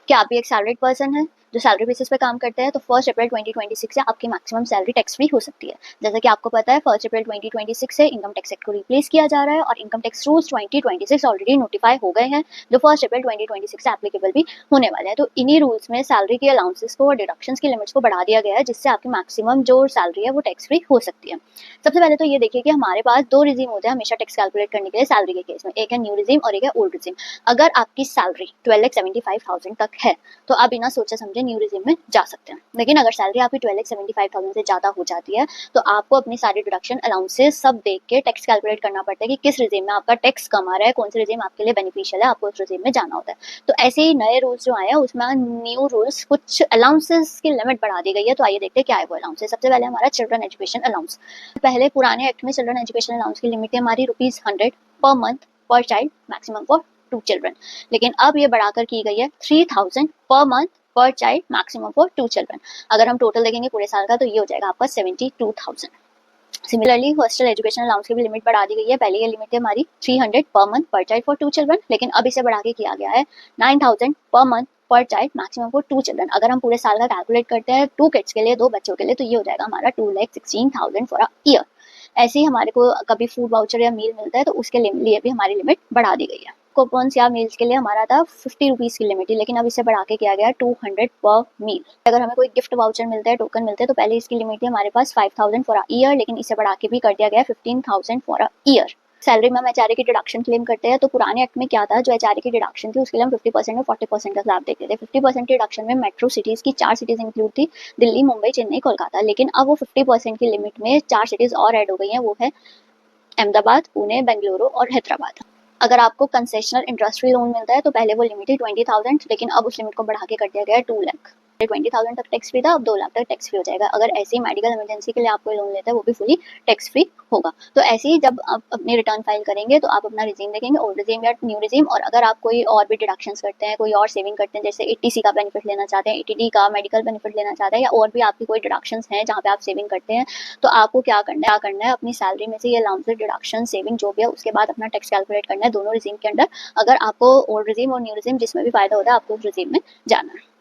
क्या आप भी एक सैलरीड पर्सन है जो सैलरी बेसिस पे काम करते हैं, तो 1 अप्रैल 2026 से आपकी मैक्सिमम सैलरी टैक्स फ्री हो सकती है। जैसा कि आपको पता है 1 अप्रैल 2026 से इनकम टैक्स एक्ट को रिप्लेस किया जा रहा है और income tax rules 2026 already notify हो गए हैं, जो 1 अप्रैल 2026 से एप्लीकेबल भी होने वाले हैं। तो इन्हीं रूल्स में सैलरी के अलाउंसेस को और डिडक्शंस की लिमिट्स को बढ़ा दिया गया है, जिससे आपकी मैक्सिमम जो सैलरी है वो टैक्स फ्री हो सकती है। सबसे पहले तो ये देखिए कि हमारे पास 2 रिजीम होते हैं हमेशा टैक्स कैलकुलेट करने के लिए सैलरी के केस में, एक है न्यू रिजीम और एक है ओल्ड रिजीम। अगर आपकी सैलरी 12,75,000 तक है तो आप बिना सोचे समझे न्यू रिजीम में जा सकते हैं। लेकिन अगर सैलरी आपकी 12,75,000 से ज़्यादा हो जाती है तो आपको अपनी सारी डिडक्शन अलाउंसेस सब देख के टैक्स कैलकुलेट करना पड़ता है कि किस रिजीम में आपका टैक्स कम आ रहा है, कौन सी रिजीम आपके लिए बेनिफिशियल है, आपको उस रिजीम में जाना होता है। तो ऐसे ही नए रूल्स जो आए हैं उसमें न्यू रूल्स कुछ अलाउंसेस की लिमिट बढ़ा दी गई है। तो आइए देखते हैं क्या है वो अलाउंसेस। सबसे पहले हमारा चिल्ड्रन एजुकेशन अलाउंस। पहले पुराने एक्ट में चिल्ड्रन एजुकेशन अलाउंस की लिमिट है हमारी ₹100 पर मंथ पर चाइल्ड, मैक्सिमम फॉर 2 चिल्ड्रन। लेकिन अब ये बढ़ाकर की गई है 3,000 पर मंथ पर चाइल्ड, मैक्सिमम फॉर 2 चिल्ड्रन। अगर हम टोटल देखेंगे पूरे साल का तो ये हो जाएगा आपका 72,000। सिमिलरली हॉस्टल एजुकेशन अलाउंस की भी लिमिट बढ़ा दी गई है। पहले ये लिमिट है हमारी 300 पर मंथ पर चाइल्ड फॉर 2 चिल्ड्रन, लेकिन अब इसे बढ़ा के किया गया है 9,000 पर मंथ पर चाइल्ड, मैक्सिमम फॉर 2 चिल्ड्रन। अगर हम पूरे साल का कैलकुलेट करते हैं 2 किड्स के लिए, 2 बच्चों के लिए, तो ये हो जाएगा हमारा 2,16,000 फॉर अ ईयर। ऐसे ही हमारे को कभी फूड वाउचर या मील मिलता है तो उसके लिए भी हमारी लिमिट बढ़ा दी गई है। कूपन्स या मील्स के लिए हमारा था 50 रुपीज़ की लिमिट, लेकिन अब इसे बढ़ा के किया गया 200 पर मील। अगर हमें कोई गिफ्ट वाउचर मिलता है, टोकन मिलते हैं, तो पहले इसकी लिमिट थी हमारे पास 5,000 फॉर अ ईयर, लेकिन इसे बढ़ा के भी कर दिया गया 15,000 फॉर अ ईयर। सैलरी में हम एचआरए की डिडक्शन क्लेम करते हैं, तो पुराने एक्ट में क्या था, जो एचआरए की डिडक्शन थी उसके लिए हम 50% में 40% का स्लैब देते थे। 50% की डिडक्शन में मेट्रो सिटीज़ की 4 सिटीज़ इंक्लूड थी, दिल्ली, मुंबई, चेन्नई, कोलकाता। लेकिन अब वो 50% की लिमिट में 4 सिटीज़ और ऐड हो गई हैं, वो है अहमदाबाद, पुणे, बेंगलुरु और हैदराबाद। अगर आपको कंसेशनल इंटरेस्ट फ्री लोन मिलता है तो पहले वो लिमिट थी 20,000, लेकिन अब उस लिमिट को बढ़ा के कर दिया गया है 2 लाख। 20,000 तक टैक्स फ्री था, अब 2 लाख तक टैक्स फ्री हो जाएगा। अगर ऐसे ही मेडिकल इमरजेंसी के लिए आप कोई लोन लेते हैं वो भी फुली टैक्स फ्री होगा। तो ऐसे ही जब आप अपनी रिटर्न फाइल करेंगे तो आप अपना रिजीम देखेंगे, ओल्ड रिजीम या न्यू रिजीम, और अगर आप कोई और भी डिडक्शंस करते हैं, कोई और सेविंग करते हैं, जैसे एटीसी का बेनिफिट लेना चाहते हैं, एटीडी का मेडिकल बेनिफिट लेना चाहते हैं, या और भी आपकी कोई डिडक्शंस हैं जहाँ पे आप सेविंग करते हैं, तो आपको क्या करना है, अपनी सैलरी में से ये अलाउंसेस, डिडक्शन, सेविंग जो भी है उसके बाद अपना टैक्स कैलकुलेट करना है दोनों रिजीम के अंडर। अगर आपको ओल्ड रिजीम और न्यू रिजीम जिसमें भी फायदा होता है आपको उस रिजीम में जाना है।